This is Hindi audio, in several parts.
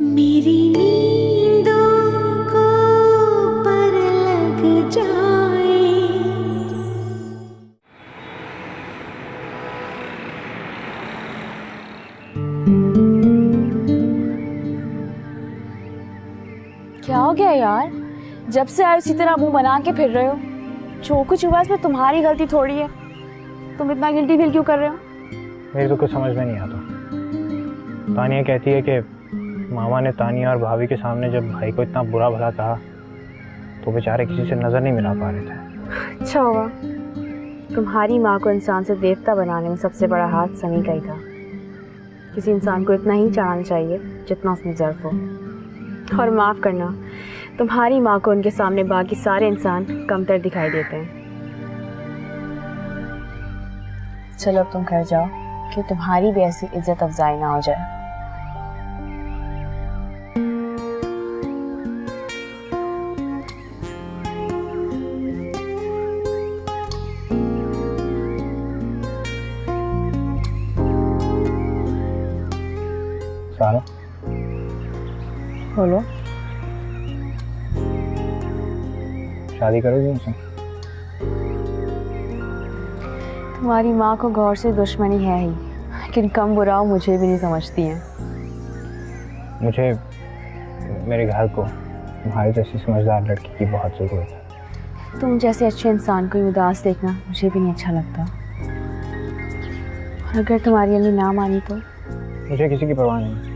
मेरी नींदों को पर लग जाए। क्या हो गया यार, जब से आए उसी तरह मुंह बना के फिर रहे हो। जो कुछ हुआ इसमें तुम्हारी गलती थोड़ी है। तुम इतना गिल्टी फील क्यों कर रहे हो? मेरी तो कुछ समझ में नहीं आता। तानिया कहती है कि मामा ने तानिया और भाभी के सामने जब भाई को इतना बुरा भला कहा तो बेचारे किसी से नज़र नहीं मिला पा रहे थे। अच्छा हुआ, तुम्हारी माँ को इंसान से देवता बनाने में सबसे बड़ा हाथ सनी का ही था। किसी इंसान को इतना ही चाहना चाहिए जितना उसमें ज़र्फ हो। और माफ़ करना, तुम्हारी माँ को उनके सामने बाकी सारे इंसान कमतर दिखाई देते हैं। चलो अब तुम घर जाओ कि तुम्हारी भी ऐसी इज्जत अफजाई ना हो जाए। सारा बोलो। शादी करोगी मुझसे? तुम्हारी माँ को गौर से दुश्मनी है ही, लेकिन कम बुरा हो मुझे भी नहीं समझती हैं। मुझे मेरे घर को तुम्हारे जैसी समझदार लड़की की बहुत ज़रूरत है। तुम जैसे अच्छे इंसान को उदास देखना मुझे भी नहीं अच्छा लगता। और अगर तुम्हारी अम्मी ना मानी तो? मुझे किसी की परवाह नहीं।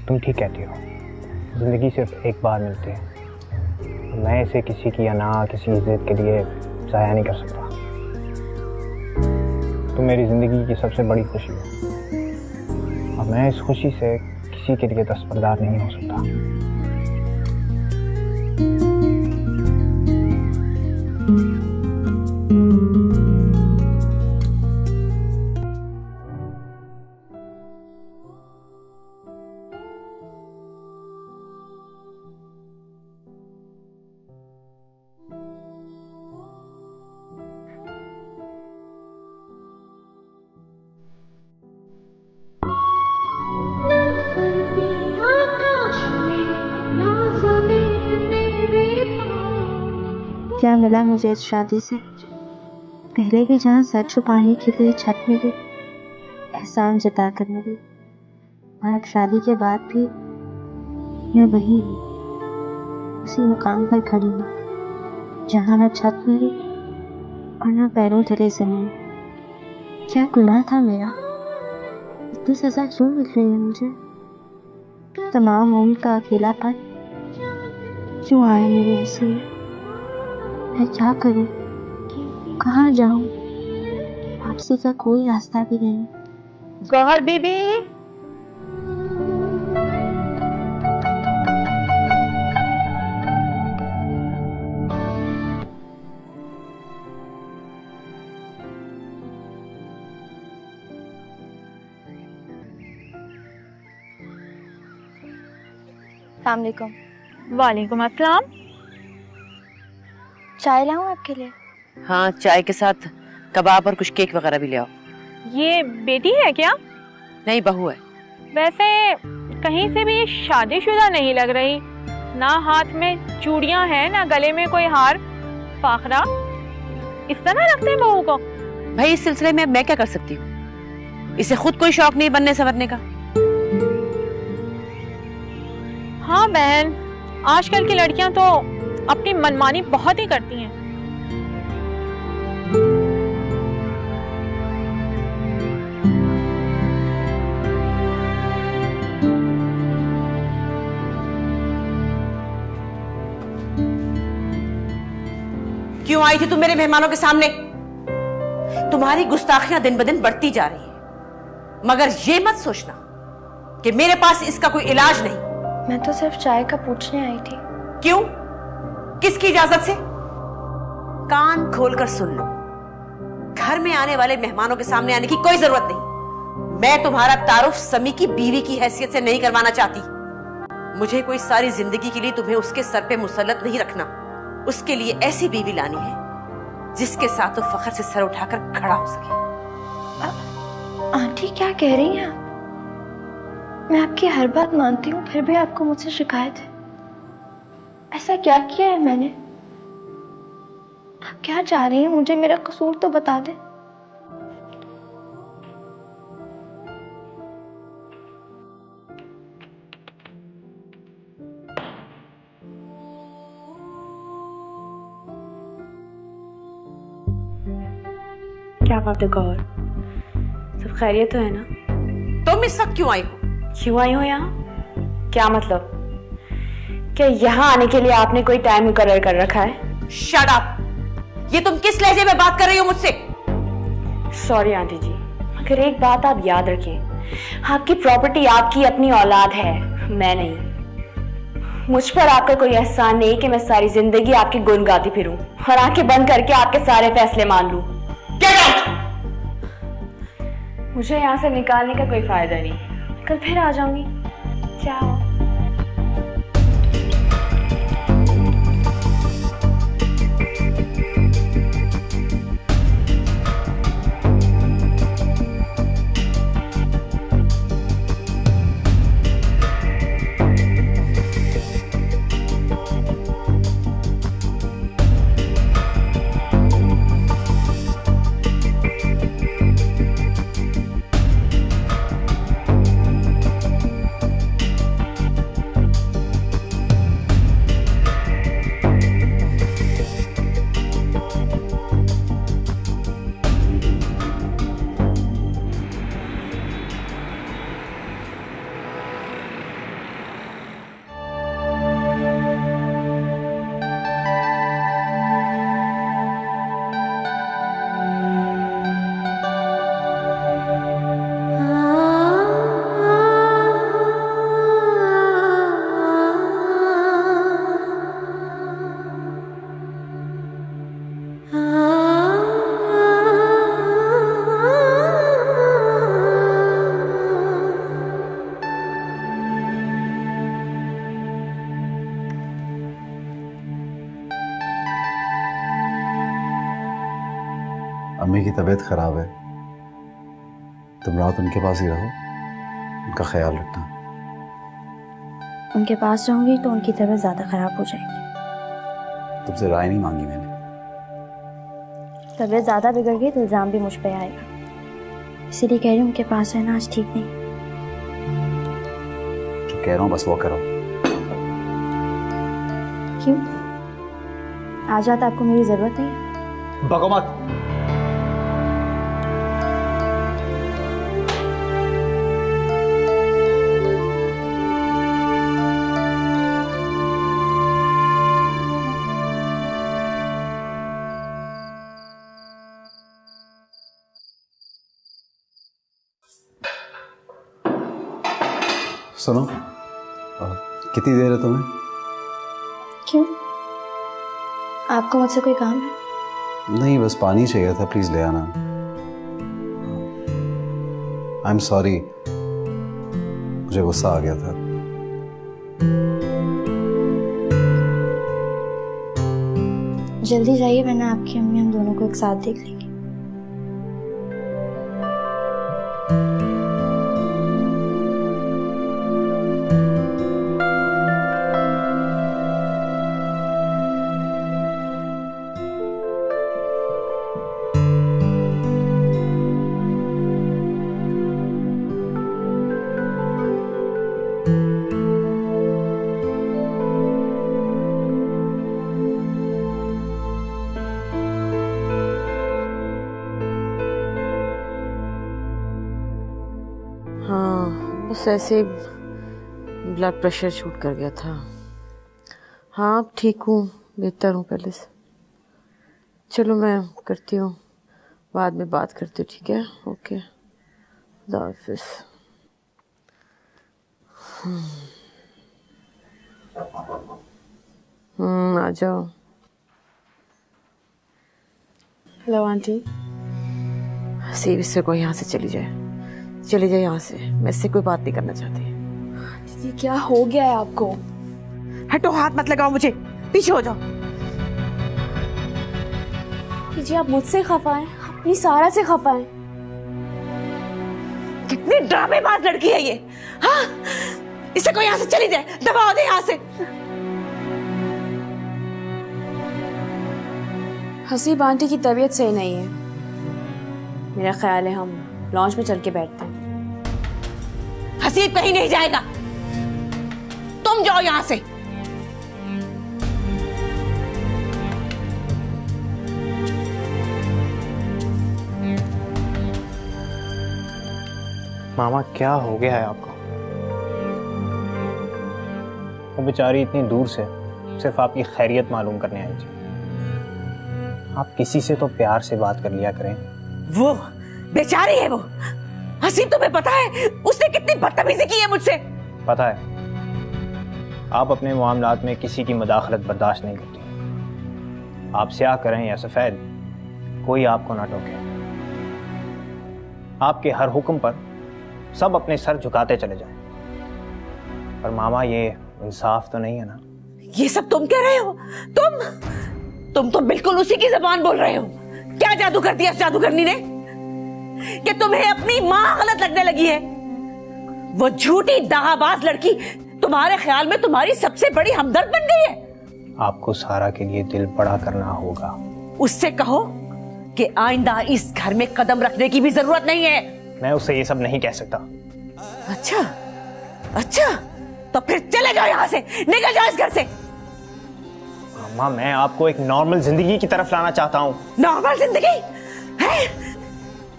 तुम ठीक कहती हो, ज़िंदगी सिर्फ एक बार मिलती है। मैं इसे किसी की अना, किसी इज्जत के लिए ज़ाया नहीं कर सकता। तुम मेरी ज़िंदगी की सबसे बड़ी खुशी हो और मैं इस खुशी से किसी के लिए दस्तबरदार नहीं हो सकता। क्या मिला मुझे इस शादी से? पहले भी जहाँ सर छुपाने के लिए छत मिली, एहसान जता कर मिली, और अब शादी के बाद भी मैं वही हूँ, उसी मुकाम पर खड़ी हूँ जहाँ न छत मिली और न पैरों तले जमीन। क्या गुनाह था मेरा? इतनी सजा क्यों मिल रही है मुझे? तमाम उम्र का अकेलापन क्यों आया मेरे नसीब? मैं क्या करूं? कहाँ जाऊं? वापसी का कोई रास्ता भी नहीं। गौहर बीबी, अस्सलाम वालेकुम। वालेकुम अस्सलाम। चाय लाऊं आपके लिए? हाँ, चाय के साथ कबाब और कुछ केक वगैरह भी ले आओ। ये बेटी है क्या? नहीं, बहू है। वैसे कहीं से भी शादीशुदा नहीं लग रही। ना हाथ में चूड़ियां हैं, ना गले में कोई हार फाखरा। इस तरह रखते हैं बहू को? भाई, इस सिलसिले में मैं क्या कर सकती हूँ? इसे खुद कोई शौक नहीं बनने संवरने का। हाँ बहन, आजकल की लड़कियां तो अपनी मनमानी बहुत ही करती हैं। क्यों आई थी तुम मेरे मेहमानों के सामने? तुम्हारी गुस्ताखियां दिन ब दिन बढ़ती जा रही है, मगर ये मत सोचना कि मेरे पास इसका कोई इलाज नहीं। मैं तो सिर्फ चाय का पूछने आई थी। क्यों? किसकी इजाजत से? कान खोलकर सुन लो, घर में आने वाले मेहमानों के सामने आने की कोई जरूरत नहीं। मैं तुम्हारा तारुफ समी की बीवी की हैसियत से नहीं करवाना चाहती। मुझे कोई सारी जिंदगी के लिए तुम्हें उसके सर पे मुसल्लत नहीं रखना। उसके लिए ऐसी बीवी लानी है जिसके साथ वो फख्र से सर उठाकर खड़ा हो सके। आंटी क्या कह रही हैं आप? मैं आपकी हर बात मानती हूँ, फिर भी आपको मुझसे शिकायत है। ऐसा क्या किया है मैंने? आप क्या चाह रही हैं? मुझे मेरा कसूर तो बता दे। क्या बात है गौर, सब खैरियत तो है ना? तुम इस वक्त क्यों आई हो? क्यों आई हो यहाँ? क्या मतलब? क्या यहाँ आने के लिए आपने कोई टाइम मुकर्रर कर रखा है? Shut up! ये तुम किस लहजे में बात कर रही हो मुझसे? सॉरी आंटी जी, मगर एक बात आप याद रखें, आपकी प्रॉपर्टी आपकी अपनी औलाद है, मैं नहीं। मुझ पर आपका कोई एहसान नहीं कि मैं सारी जिंदगी आपकी गुण गाती फिरूं और आंखें बंद करके आपके सारे फैसले मान लूं। Get out! मुझे यहाँ से निकालने का कोई फायदा नहीं, कल फिर आ जाऊंगी। चाओ। अम्मी की तबीयत खराब है, तुम रात उनके पास ही रहो, उनका ख्याल रखना। उनके पास रहूंगी तो उनकी तबीयत ज्यादा खराब हो जाएगी। तुमसे राय नहीं मांगी मैंने। तबीयत ज्यादा बिगड़ गई तो इल्जाम भी मुझ पे आएगा, इसीलिए कह रही हूँ उनके पास रहना आज ठीक नहीं। जो कह रहा हूँ बस वो करो। क्यों? आज रात आपको मेरी जरूरत नहीं है? बको मत। सुनो, कितनी देर है तुम्हें? क्यों? आपको मुझसे कोई काम है? नहीं, बस पानी चाहिए था, प्लीज ले आना। आई एम सॉरी, मुझे गुस्सा आ गया था। जल्दी जाइए वरना आपकी अम्मी हम दोनों को एक साथ देख लेंगे। हाँ, बस ऐसे ब्लड प्रेशर शूट कर गया था। हाँ, अब ठीक हूँ, बेहतर हूँ पहले से। चलो मैं करती हूँ, बाद में बात करती हूँ, ठीक है? ओके, खुदा हाफिज़। आ जाओ। Hello aunty. सीरियस से कोई यहाँ से चली जाए यहाँ से, मैं इससे कोई बात नहीं करना चाहती। दीदी क्या हो गया है आपको? हटो, हाथ मत लगाओ मुझे, पीछे हो जाओ। दीदी आप मुझसे खफा हैं, अपनी सारा से खफा हैं। कितनी ड्रामेबाज लड़की है ये। हाँ, इसे कोई यहाँ से चली जाए, दबाओ दे यहाँ से। हसीब आंटी की तबीयत सही नहीं है, मेरा ख्याल है हम लॉन्च में चल के बैठते हैं। हसीब कहीं नहीं जाएगा, तुम जाओ यहाँ से। मामा क्या हो गया है आपको? वो बेचारी इतनी दूर से सिर्फ आपकी खैरियत मालूम करने आई थी। आप किसी से तो प्यार से बात कर लिया करें। वो बेचारी है वो। हसीब, तुम्हें पता है उसने कितनी बदतमीजी की है मुझसे? पता है, आप अपने मामलात में किसी की मदाखलत बर्दाश्त नहीं करती। आप स्याह करें या सफेद, कोई आपको ना टोके। आपके हर हुक्म पर सब अपने सर झुकाते चले जाएं। पर मामा ये इंसाफ तो नहीं है ना? ये सब तुम कह रहे हो? तुम तो बिल्कुल उसी की जबान बोल रहे हो। क्या जादू कर दिया उस जादूगरनी ने कि तुम्हें अपनी माँ गलत लगने लगी है? वो झूठी दगाबाज लड़की तुम्हारे ख्याल में तुम्हारी सबसे बड़ी हमदर्द बन गई है। आपको सारा के लिए दिल बड़ा करना होगा। उससे कहो कि आइंदा इस घर में कदम रखने की भी जरूरत नहीं है। मैं उससे ये सब नहीं कह सकता। अच्छा, तो फिर चले जाओ यहाँ से, निकल जाओ इस घर से। मामा, मैं आपको एक नॉर्मल जिंदगी की तरफ लाना चाहता हूँ। नॉर्मल जिंदगी है?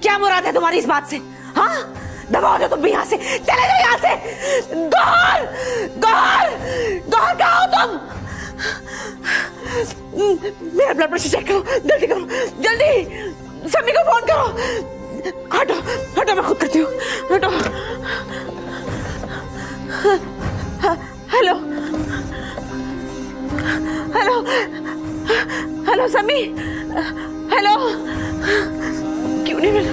क्या मुराद है तुम्हारी इस बात से? हाँ, दबाओ दो तुम भी यहाँ से, चले जाओ यहाँ से। गौहर, कहाँ हो तुम? मेरा ब्लड प्रेशर चेक करो, जल्दी करो, जल्दी। समी को फोन करो। हटो, मैं खुद करती हूँ। हटो। हेलो समी, हेलो। क्यों नहीं मिला?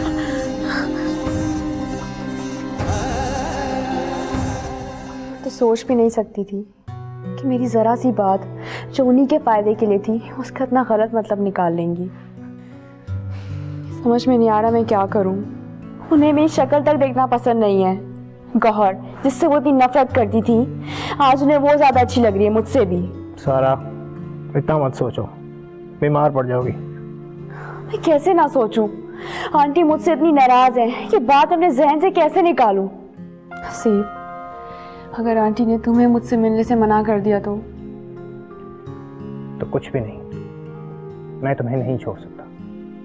तो सोच भी नहीं सकती थी कि मेरी जरा सी बात जो उन्हीं के फायदे के लिए थी उसका इतना गलत मतलब निकाल लेंगी। समझ में नहीं आ रहा मैं क्या करूं। उन्हें मेरी शक्ल तक देखना पसंद नहीं है। गौहर, जिससे वो इतनी नफरत करती थी, आज उन्हें वो ज्यादा अच्छी लग रही है मुझसे भी। सारा, इतना मत सोचो, बीमार पड़ जाओगी। मैं कैसे ना सोचूं? आंटी मुझसे इतनी नाराज है, ये बात अपने जहन से कैसे निकालूं? हसीब, अगर आंटी ने तुम्हें मुझसे मिलने से मना कर दिया तो कुछ भी नहीं, मैं तुम्हें नहीं छोड़ सकता।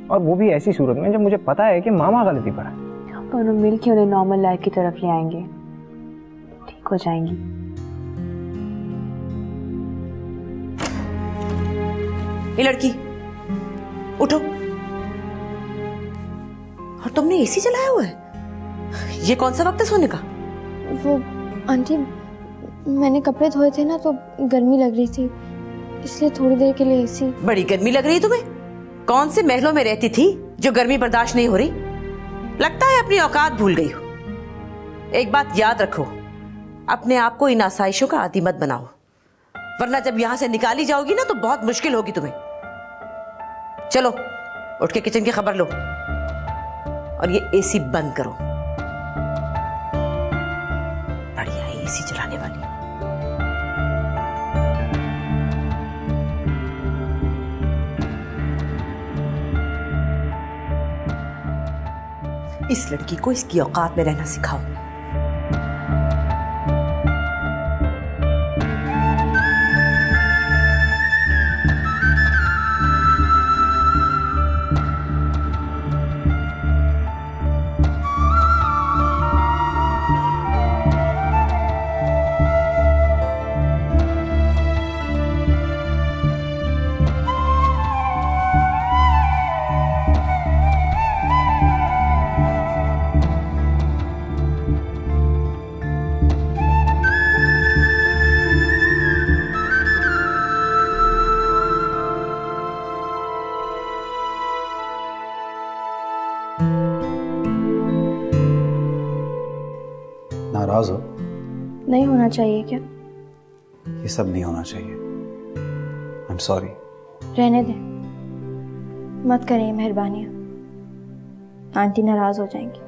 और वो भी ऐसी सूरत में जब मुझे पता है कि मामा गलती पर है। हम दोनों मिलकर उन्हें नॉर्मल लाइफ की तरफ ले आएंगे, ठीक हो जाएंगी। ये लड़की उठो। और तुमने एसी चलाया हुआ है? ये कौन सा वक्त है सोने का? वो आंटी, मैंने कपड़े धोए थे ना, तो गर्मी लग रही थी, इसलिए थोड़ी देर के लिए एसी। बड़ी गर्मी लग रही है तुम्हें? कौन से महलों में रहती थी जो गर्मी बर्दाश्त नहीं हो रही? लगता है अपनी औकात भूल गई हो। एक बात याद रखो, अपने आप को इन आसाइशों का आदी मत बनाओ, वरना जब यहां से निकाली जाओगी ना तो बहुत मुश्किल होगी तुम्हें। चलो उठ के किचन की खबर लो और ये एसी बंद करो। बढ़िया है एसी चलाने वाली। इस लड़की को इसकी औकात में रहना सिखाओ। नाराज हो? नहीं होना चाहिए क्या? ये सब नहीं होना चाहिए। I am sorry. रहने दें, मत करें मेहरबानियाँ, आंटी नाराज हो जाएंगी।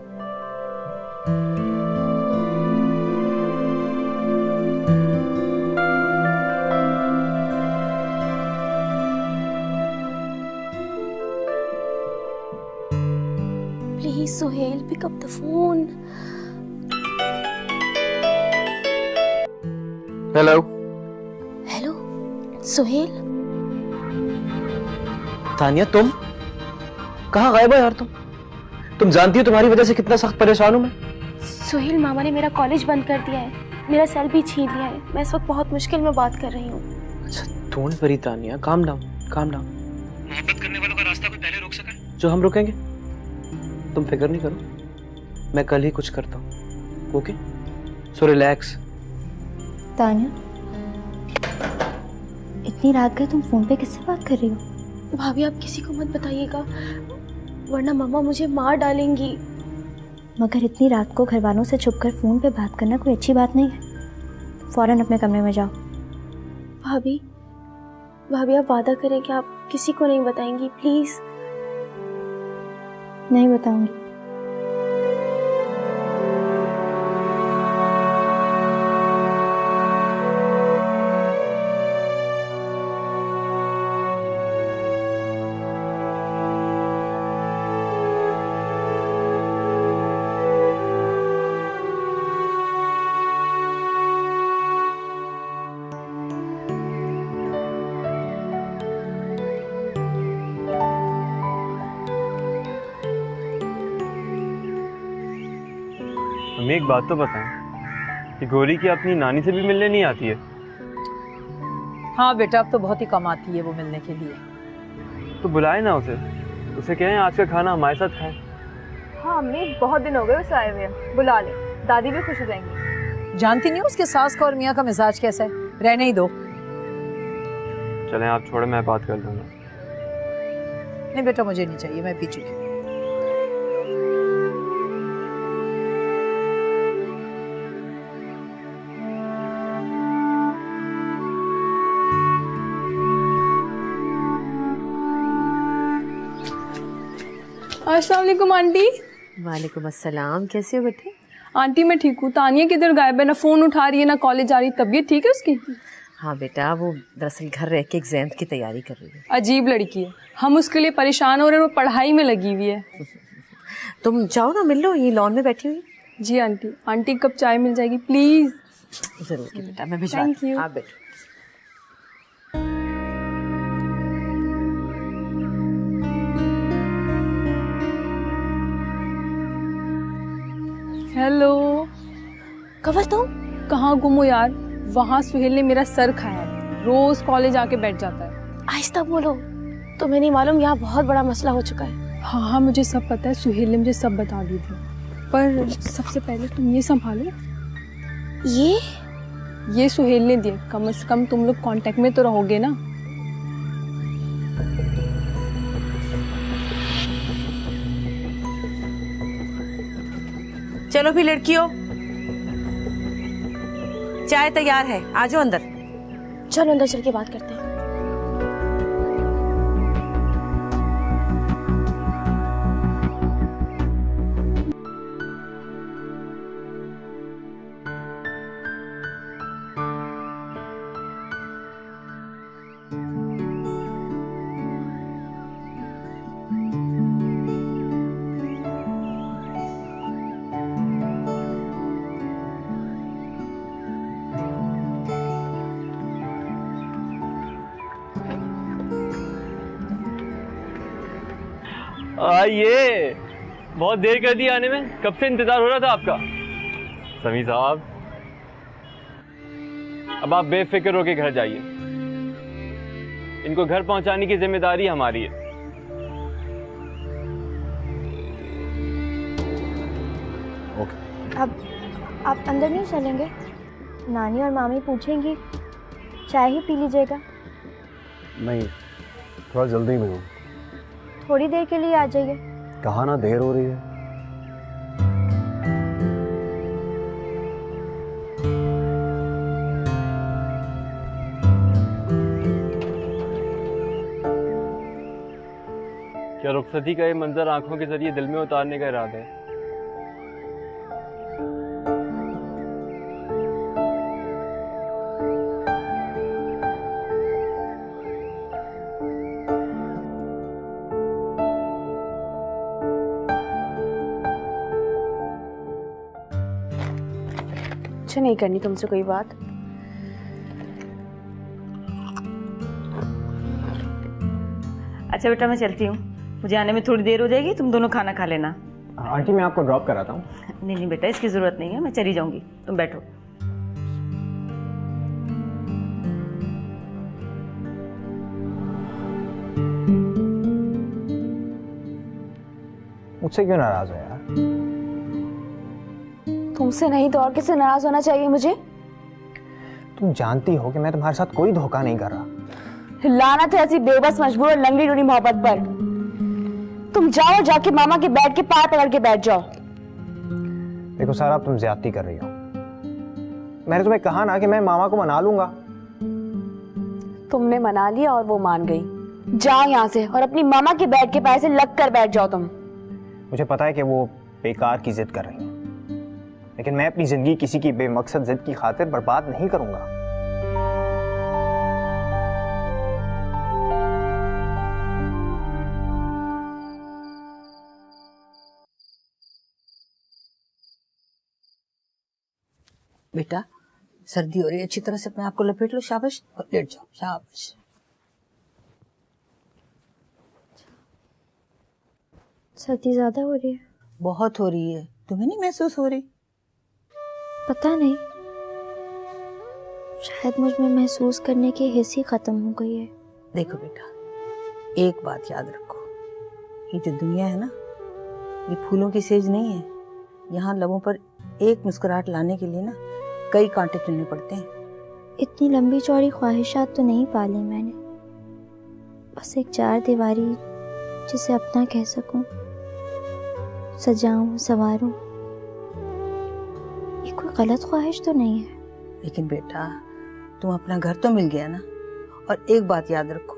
Suhail, pick up the phone. Hello Hello, Suhail. Tania, तुम कहाँ गायब हो यार? तुम जानती हो तुम्हारी वजह से कितना सख्त परेशान हूँ मैं। सुहेल, मामा ने मेरा कॉलेज बंद कर दिया है, मेरा सेल भी छीन लिया है। मैं इस वक्त बहुत मुश्किल में बात कर रही हूँ। अच्छा, don't worry Tania, calm down, calm down. मोहब्बत करने वालों का रास्ता कोई पहले रोक सका है जो हम रोकेंगे? तुम फिक्र नहीं करो, मैं कल ही कुछ करता हूँ। Okay, so relax. तानिया, इतनी रात गए तुम फोन पे किससे बात कर रही हो? भाभी, आप किसी को मत बताइएगा, वरना मामा मुझे मार डालेंगी। मगर इतनी रात को घर वालों से छुपकर फोन पे बात करना कोई अच्छी बात नहीं है। फौरन अपने कमरे में जाओ। भाभी, भाभी, आप वादा करें कि आप किसी को नहीं बताएंगी, प्लीज। नहीं बताऊंगी। हमें एक बात तो बताएं कि गोरी की अपनी नानी से भी मिलने नहीं आती है? हाँ बेटा, अब तो बहुत ही कम आती है वो मिलने के लिए। तो बुलाए ना उसे, उसे कहें आज का खाना हमारे साथ खाएं। हाँ अम्मी, बहुत दिन हो गए उसे आए हुए, बुला ले, दादी भी खुश हो जाएंगी। जानती नहीं उसके सास का और मियाँ का मिजाज कैसा है, रहने ही दो। चलें आप छोड़े, मैं बात कर लूँगा। नहीं बेटा, मुझे नहीं चाहिए, मैं पी चुकी हूँ। अस्सलाम वालेकुम आंटी। वालेकुम अस्सलाम, कैसे हो बेटे? आंटी मैं ठीक हूँ। तानिया किधर गायब है, ना फोन उठा रही है ना कॉलेज जा रही, तबीयत ठीक है उसकी? हाँ बेटा, वो दरअसल घर रह के एग्जाम की तैयारी कर रही है। अजीब लड़की है, हम उसके लिए परेशान हो रहे हैं, वो पढ़ाई में लगी हुई है। तुम जाओ ना, मिल लो, ये लॉन में बैठी हुई। जी आंटी, आंटी कब चाय मिल जाएगी प्लीज? जरूर की बेटा, मैं भिजवाती हूँ, आप बैठो। हेलो कवर, तुम कहाँ गुम हो यार? वहाँ सुहेल ने मेरा सर खाया है, रोज कॉलेज आके बैठ जाता है। आहिस्ता बोलो, तुम्हें नहीं मालूम यहाँ बहुत बड़ा मसला हो चुका है। हाँ हाँ मुझे सब पता है, सुहेल ने मुझे सब बता दी थी, पर सबसे पहले तुम ये संभालो। ये सुहेल ने दिए, कम से कम तुम लोग कांटेक्ट में तो रहोगे ना। चलो भी लड़कियों, चाय तैयार है, आ जाओ अंदर। चलो अंदर चल के बात करते हैं। आइए, बहुत देर कर दी आने में, कब से इंतजार हो रहा था आपका। समी साहब, अब आप बेफिक्र होकर घर जाइए, इनको घर पहुंचाने की जिम्मेदारी हमारी है। ओके। अब आप अंदर नहीं चलेंगे? नानी और मामी पूछेंगी, चाय ही पी लीजिएगा। नहीं, थोड़ा जल्दी में हूँ। थोड़ी देर के लिए आ जाइए। कहा ना देर हो रही है। क्या रुखसती का ये मंजर आंखों के जरिए दिल में उतारने का इरादा है? मुझे नहीं करनी तुमसे कोई बात। अच्छा बेटा मैं चलती हूँ, मुझे आने में थोड़ी देर हो जाएगी, तुम दोनों खाना खा लेना। आंटी मैं आपको ड्रॉप कराता हूँ। नहीं नहीं बेटा इसकी जरूरत नहीं है, मैं चली जाऊंगी, तुम बैठो। मुझसे क्यों नाराज हो यार? तुमसे नहीं तो और किससे नाराज होना चाहिए मुझे? तुम जानती हो कि मैं तुम्हारे साथ कोई धोखा नहीं कर रहा। लानत है ऐसी बेबस मजबूर और लंगड़ी डोरी मोहब्बत पर। तुम जाओ, जाके मामा के बेड के पार पकड़ के बैठ जाओ। देखो सारा, अब तुम ज्यादती कर रही हो। मैंने तुम्हें कहा ना कि मैं मामा को मना लूंगा। तुमने मना लिया और वो मान गई। जाओ यहाँ से और अपनी मामा के बेड के पास से लग कर बैठ जाओ तुम। मुझे पता है कि वो बेकार की जिद कर रही है, लेकिन मैं अपनी जिंदगी किसी की बेमकसद जिद की खातिर बर्बाद नहीं करूंगा। बेटा सर्दी हो रही है, अच्छी तरह से अपने आप को लपेट लो, शाबाश, और लेट जाओ, शाबाश। सर्दी ज्यादा हो रही है? बहुत हो रही है, तुम्हें नहीं महसूस हो रही? पता नहीं, शायद मुझ में महसूस करने की हिस्स ही खत्म हो गई है। देखो बेटा, एक बात याद रखो, ये जो दुनिया है ना, ये फूलों की सेज नहीं है। यहाँ लबों पर एक मुस्कुराहट लाने के लिए ना कई कांटे चुनने पड़ते हैं। इतनी लंबी चौड़ी ख्वाहिशात तो नहीं पाली मैंने, बस एक चार दीवारी जिसे अपना कह सकूं, सजाऊं संवारूं। ये कोई गलत ख्वाहिश तो नहीं है। लेकिन बेटा तुम अपना घर तो मिल गया ना, और एक बात याद रखो,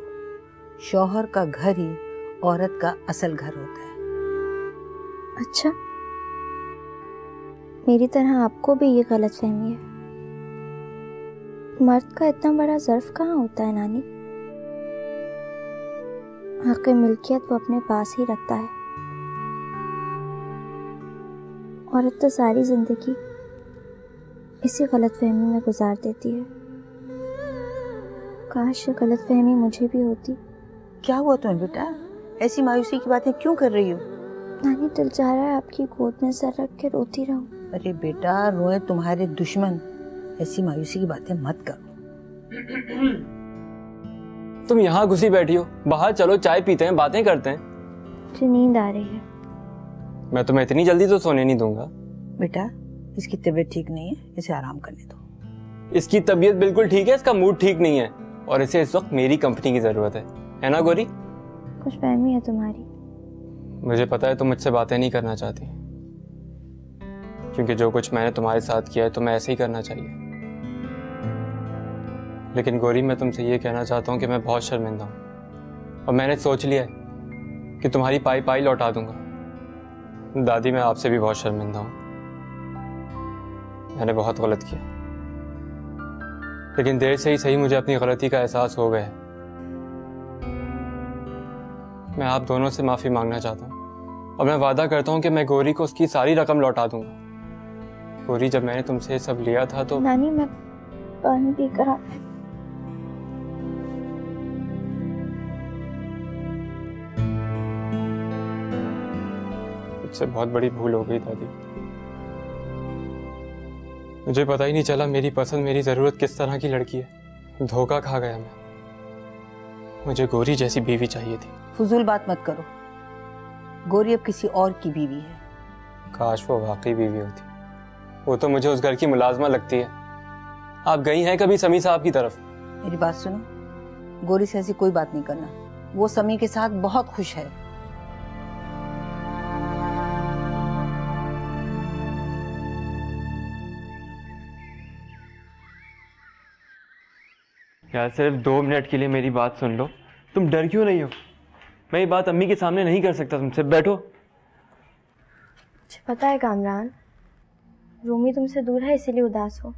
शौहर का घर ही औरत का असल घर होता है। अच्छा, मेरी तरह आपको भी ये गलत फहमी है? मर्द का इतना बड़ा ज़र्फ कहाँ होता है नानी? हक़ मिल्कियत वो अपने पास ही रखता है। औरत तो सारी जिंदगी इसी गलत फहमी में गुजार देती है। काश ये गलत फहमी मुझे भी होती। क्या हुआ तुम्हें बेटा, ऐसी मायूसी की बातें क्यों कर रही हो? नानी दिल चाह रहा है आपकी गोद में सर रख के रोती रहूं। अरे बेटा रोए तुम्हारे दुश्मन, ऐसी मायूसी की बातें मत करो। तुम यहाँ घुसी बैठी हो, बाहर चलो, चाय पीते हैं, बातें करते हैं। मुझे नींद आ रही है। मैं तुम्हें इतनी जल्दी तो सोने नहीं दूंगा। बेटा इसकी तबीयत ठीक नहीं है, इसे आराम करने दो। इसकी तबीयत बिल्कुल ठीक है, इसका मूड ठीक नहीं है, और इसे इस वक्त मेरी कंपनी की जरूरत है ना गौरी? कुछ फहमी है तुम्हारी। मुझे पता है तुम मुझसे बातें नहीं करना चाहती, क्योंकि जो कुछ मैंने तुम्हारे साथ किया है तुम्हें ऐसे ही करना चाहिए। लेकिन गौरी मैं तुमसे ये कहना चाहता हूँ कि मैं बहुत शर्मिंदा हूँ, और मैंने सोच लिया है कि तुम्हारी पाई पाई लौटा दूंगा। दादी मैं आपसे भी बहुत शर्मिंदा हूँ, मैंने बहुत गलत किया, लेकिन देर से ही सही मुझे अपनी गलती का एहसास हो गया है। मैं आप दोनों से माफ़ी मांगना चाहता हूँ, और मैं वादा करता हूँ कि मैं गौरी को उसकी सारी रकम लौटा दूंगा। गौरी जब मैंने तुमसे ये सब लिया था तो नानी मैं पानी पीकर मुझसे बहुत बड़ी भूल हो गई दादी। मुझे पता ही नहीं चला मेरी पसंद मेरी जरूरत किस तरह की लड़की है। धोखा खा गया मैं। मुझे गौरी जैसी बीवी चाहिए थी। फजूल बात मत करो, गौरी अब किसी और की बीवी है। काश वो वाकई बीवी होती, वो तो मुझे उस घर की मुलाजमा लगती है। आप गई हैं कभी समी साहब की तरफ? मेरी बात सुनो, गौरी से ऐसी कोई बात नहीं करना, वो समी के साथ बहुत खुश है। यार सिर्फ 2 मिनट के लिए मेरी बात सुन लो। तुम डर क्यों नहीं हो? मैं ये बात अम्मी के सामने नहीं कर सकता तुमसे। बैठो। मुझे पता है कामरान, रूमी तुमसे दूर है इसीलिए उदास हो।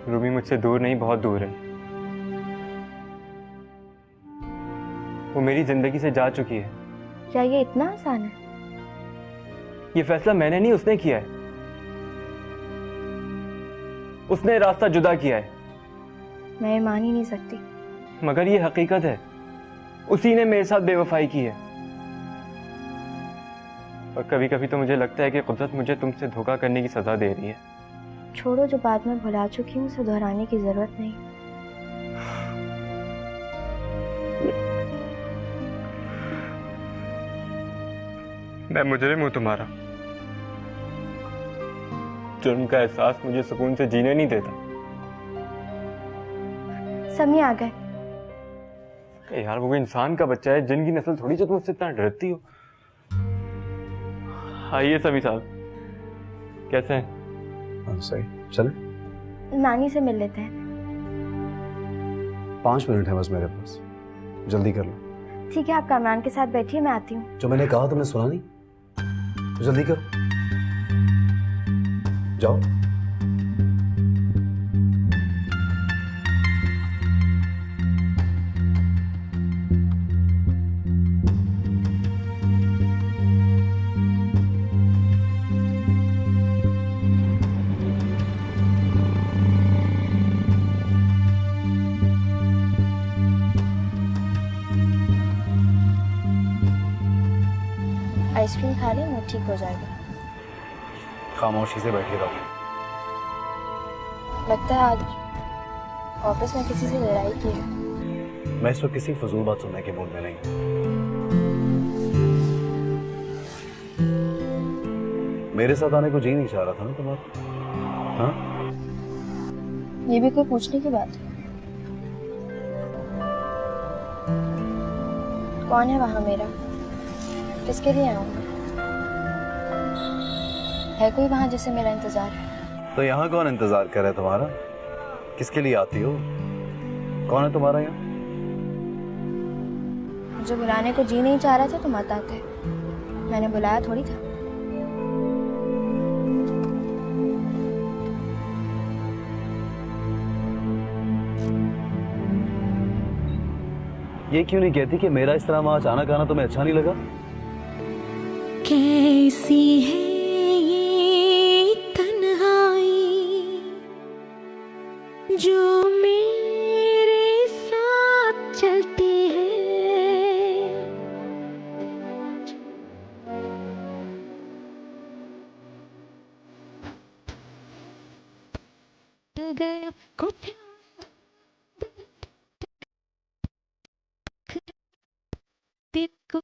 रूमी मुझसे दूर नहीं, बहुत दूर है। वो मेरी जिंदगी से जा चुकी है। क्या ये इतना आसान है? ये फैसला मैंने नहीं, उसने किया है। उसने रास्ता जुदा किया है। मैं ये मान ही नहीं सकती। मगर ये हकीकत है, उसी ने मेरे साथ बेवफाई की है। और कभी कभी तो मुझे लगता है कि कुदरत मुझे तुमसे धोखा करने की सजा दे रही है। छोड़ो, जो बात मैं भुला चुकी हूँ उसे दोहराने की जरूरत नहीं। मैं मुजरिम हूं तुम्हारा। जुर्म का एहसास मुझे सुकून से जीने नहीं देता। समी आ गए। यार वो इंसान का बच्चा है, जिन की नस्ल थोड़ी जो तुम उससे इतना डरती हो। आइए समी साहब, कैसे हैं? हाँ सही, चले। नानी से मिल लेते हैं। 5 मिनट है बस मेरे पास, जल्दी कर लो। ठीक है, आप कामरान के साथ बैठिए, मैं आती हूँ। जो मैंने कहा तुमने सुना नहीं? तो जल्दी करो, जाओ। आइसक्रीम खा लें, वो ठीक हो जाएगा। खामोशी से बैठे रहो। लगता है आज ऑफिस में किसी से लड़ाई की है। मैं इस वक्त किसी फजूल बात सुनने के मूड में नहीं। मेरे साथ आने को जी नहीं चाह रहा था ना तुम्हारा? हाँ, ये भी कोई पूछने की बात है? कौन है वहां मेरा? किसके लिए आऊँ? है कोई वहां जिसे मेरा इंतजार है? तो यहाँ कौन इंतजार कर रहा है तुम्हारा? किसके लिए आती हो? कौन है तुम्हारा यहाँ? मुझे बुलाने को जी नहीं चाह रहा था तो मत आते। मैंने बुलाया थोड़ी था। ये क्यों नहीं कहती कि मेरा इस तरह वहां अचानक आना तुम्हें अच्छा नहीं लगा? कैसी है ये तन्हाई जो मेरे साथ चलती है। गया कुछ देखो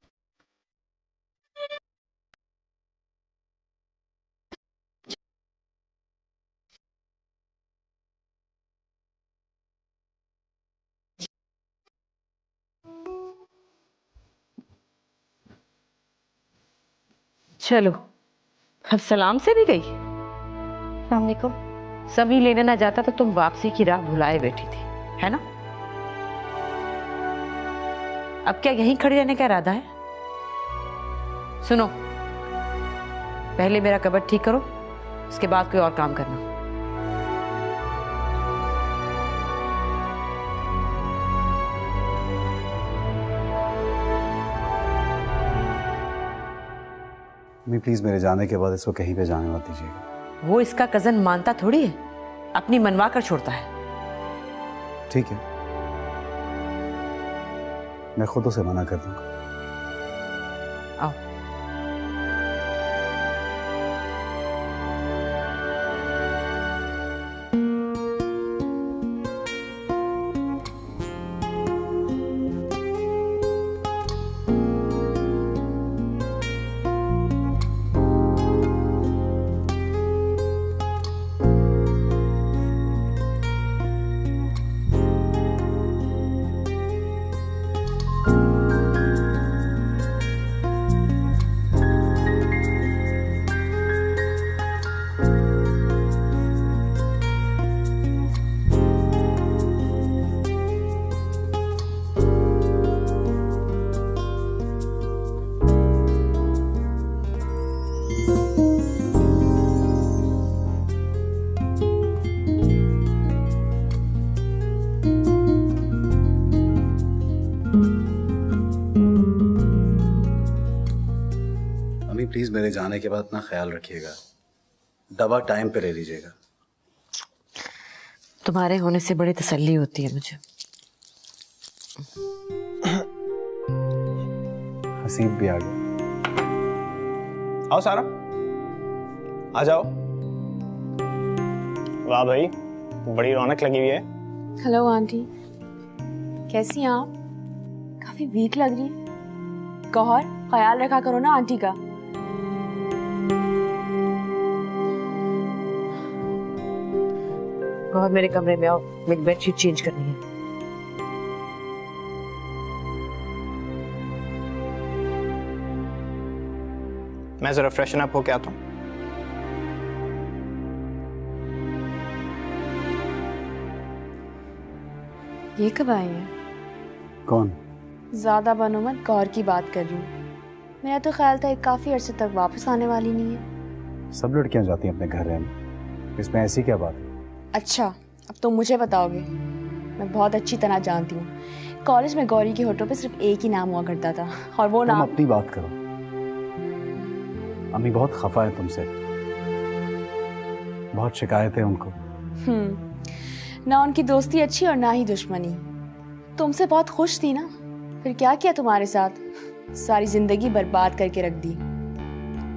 चलो, अब सलाम से भी गई। अस्सलाम वालेकुम। सभी लेने ना जाता तो तुम वापसी की राह भुलाए बैठी थी, है ना? अब क्या यहीं खड़ी रहने का इरादा है? सुनो, पहले मेरा कबर्ड ठीक करो, उसके बाद कोई और काम करना। मैं प्लीज मेरे जाने के बाद इसको कहीं पे जाने मत दीजिएगा। वो इसका कजन मानता थोड़ी है, अपनी मनवा कर छोड़ता है। ठीक है, मैं खुद उसे मना कर दूंगा। आओ। प्लीज मेरे जाने के बाद अपना ख्याल रखिएगा, दवा टाइम पे ले लीजिएगा। तुम्हारे होने से बड़ी तसल्ली होती है मुझे। हसीब भी आ गया। आओ सारा, आ जाओ। वाह भाई, बड़ी रौनक लगी हुई है। हेलो आंटी, कैसी हैं आप? काफी वीक लग रही हैं। गौहर, ख्याल रखा करो ना आंटी का। गौहर मेरे कमरे में आओ, मेरी बेडशीट चेंज करनी है। मैं जरा फ्रेशन अप होके आता हूँ। ये कब आई है? कौन? ज्यादा बनो मत, गौर की बात कर रही हूँ। मेरा तो ख्याल था काफी अरसे तक वापस आने वाली नहीं है। सब लड़कियां जाती हैं अपने घर रहने, इसमें ऐसी क्या बात है? अच्छा, अब तुम मुझे बताओगे। मैं बहुत अच्छी तरह जानती हूँ, कॉलेज में गौरी के होठों पे सिर्फ एक ही नाम हुआ करता था, और वो नाम। अपनी बात करो। अम्मी बहुत खफा है तुमसे, बहुत शिकायत है उनको। ना उनकी दोस्ती अच्छी और ना ही दुश्मनी। तुमसे बहुत खुश थी ना, फिर क्या किया तुम्हारे साथ? सारी जिंदगी बर्बाद करके रख दी।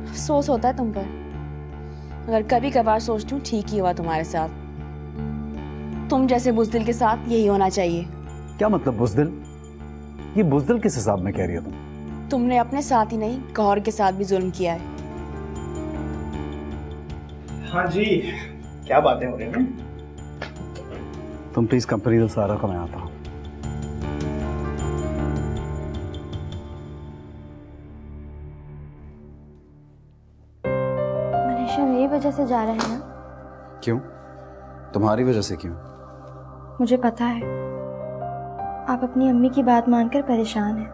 अफसोस होता है तुम पर। अगर कभी कभार सोचती हूँ ठीक ही हुआ तुम्हारे साथ। तुम जैसे बुज़दिल के साथ यही होना चाहिए। क्या मतलब बुज़दिल? ये बुज़दिल किस हिसाब में कह रही हो तुम? तुमने अपने साथ ही नहीं, गौहर के साथ भी जुल्म किया है। हाँ जी, क्या बातें हो रही हैं? तुम प्लीज कंपनी दो सारा को, मैं आता हूँ। मनीषा मेरी वजह से जा रहे हैं ना? क्यों? तुम्हारी वजह से क्यों? मुझे पता है आप अपनी अम्मी की बात मानकर परेशान हैं,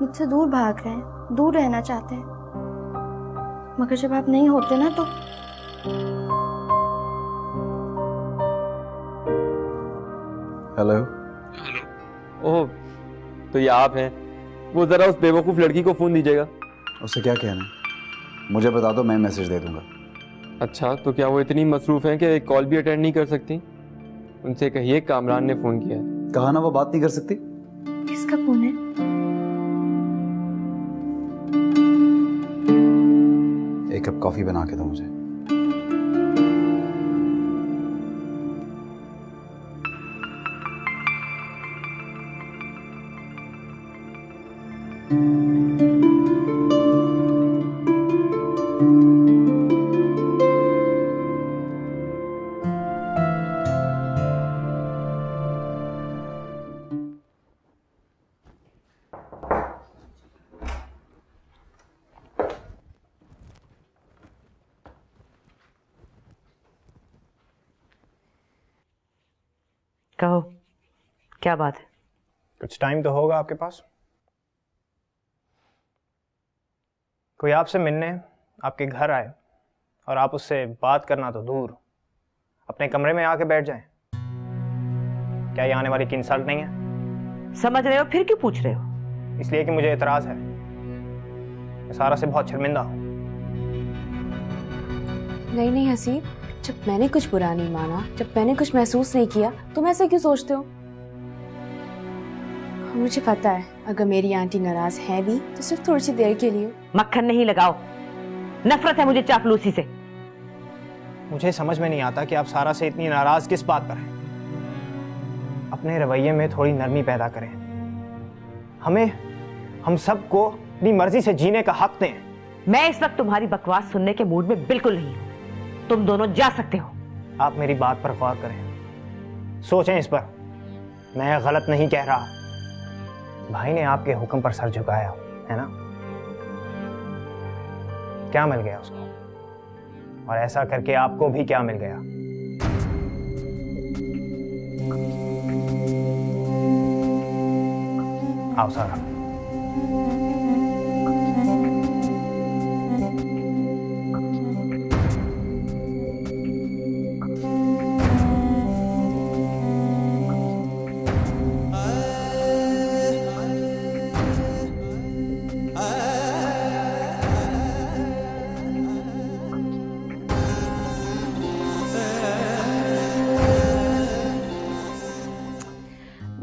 मुझसे दूर भाग रहे हैं, दूर रहना चाहते हैं। मगर जब आप नहीं होते ना तो हेलो। ओह, तो ये आप हैं। वो जरा उस बेवकूफ लड़की को फोन दीजिएगा। उससे क्या कहना है? मुझे बता दो, मैं मैसेज दे दूंगा। अच्छा, तो क्या वो इतनी मसरूफ हैं कि एक कॉल भी अटेंड नहीं कर सकती? उनसे कहिए कामरान ने फोन किया है। कहा ना वो बात नहीं कर सकती। किसका फोन है? एक कप कॉफी बना के दो मुझे। कहो, क्या बात है? कुछ टाइम तो होगा आपके पास? कोई आपसे मिलने आपके घर आए और आप उससे बात करना तो दूर, अपने कमरे में आके बैठ जाएं। क्या ये आने वाली की इंसल्ट नहीं है? समझ रहे हो? फिर क्यों पूछ रहे हो? इसलिए कि मुझे एतराज है। मैं सारा से बहुत शर्मिंदा हूं। नहीं नहीं हसीब, जब मैंने कुछ बुरा नहीं माना, जब मैंने कुछ महसूस नहीं किया, तुम ऐसे क्यों सोचते हो? मुझे पता है अगर मेरी आंटी नाराज है भी तो सिर्फ थोड़ी सी देर के लिए। मक्खन नहीं लगाओ, नफरत है मुझे चापलूसी से। मुझे समझ में नहीं आता कि आप सारा से इतनी नाराज किस बात पर हैं। अपने रवैये में थोड़ी नरमी पैदा करें। हम सबको अपनी मर्जी से जीने का हक दें। मैं इस वक्त तुम्हारी बकवास सुनने के मूड में बिल्कुल नहीं हूं। तुम दोनों जा सकते हो। आप मेरी बात पर गौर करें, सोचें इस पर। मैं गलत नहीं कह रहा। भाई ने आपके हुक्म पर सर झुकाया है ना? क्या मिल गया उसको? और ऐसा करके आपको भी क्या मिल गया? आओ सारा।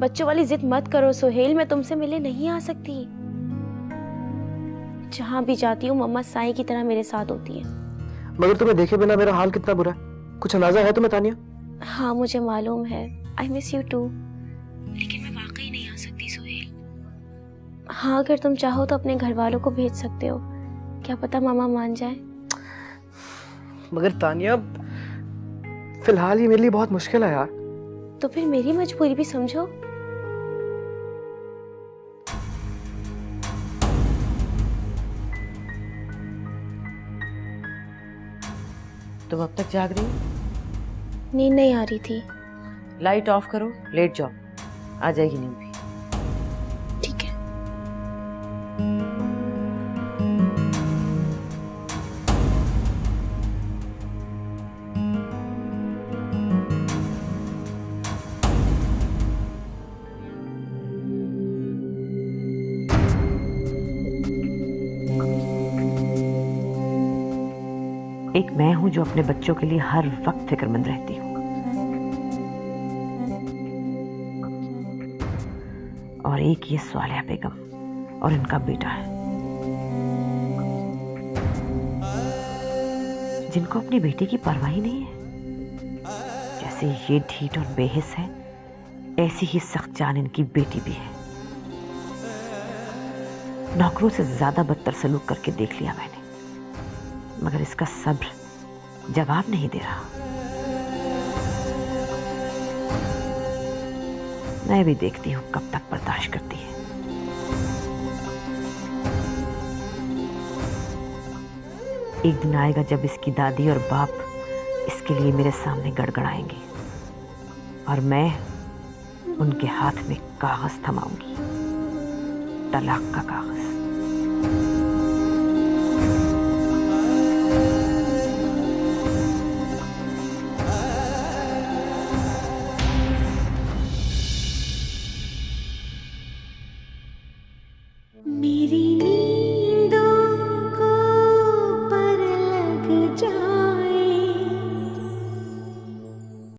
बच्चों वाली जिद मत करो सुहेल, मैं तुमसे मिलने नहीं आ सकती। जहां भी जाती हूँ मम्मा साईं की तरह मेरे साथ होती है। मगर तुम्हें देखे बिना मेरा हाल कितना बुरा है, कुछ अंदाजा है तुम्हें तानिया? हाँ मुझे मालूम है, आई मिस यू टू, लेकिन मैं वाकई नहीं आ सकती सुहेल। हाँ अगर तुम चाहो तो अपने घर वालों को भेज सकते हो, क्या पता मामा मान जाए। मगर तानिया फिलहाल ये मेरे लिए बहुत मुश्किल है यार। तो फिर मेरी मजबूरी भी समझो। तुम अब तक जाग रही हो? नींद नहीं आ रही थी। लाइट ऑफ करो, लेट जाओ, आ जाएगी नींद भी। ठीक है। एक मैं हूं जो अपने बच्चों के लिए हर वक्त फिक्रमंद रहती हूँ, और एक ये स्वालिया बेगम और इनका बेटा है जिनको अपनी बेटी की परवाह ही नहीं है। जैसे ये ढीठ और बेहिस है, ऐसी ही सख्त जान इनकी बेटी भी है। नौकरों से ज्यादा बदतर सलूक करके देख लिया मैंने, मगर इसका सब्र जवाब नहीं दे रहा। मैं भी देखती हूँ कब तक बर्दाश्त करती है। एक दिन आएगा जब इसकी दादी और बाप इसके लिए मेरे सामने गड़गड़ाएंगे और मैं उनके हाथ में कागज थमाऊंगी, तलाक का कागज। मेरी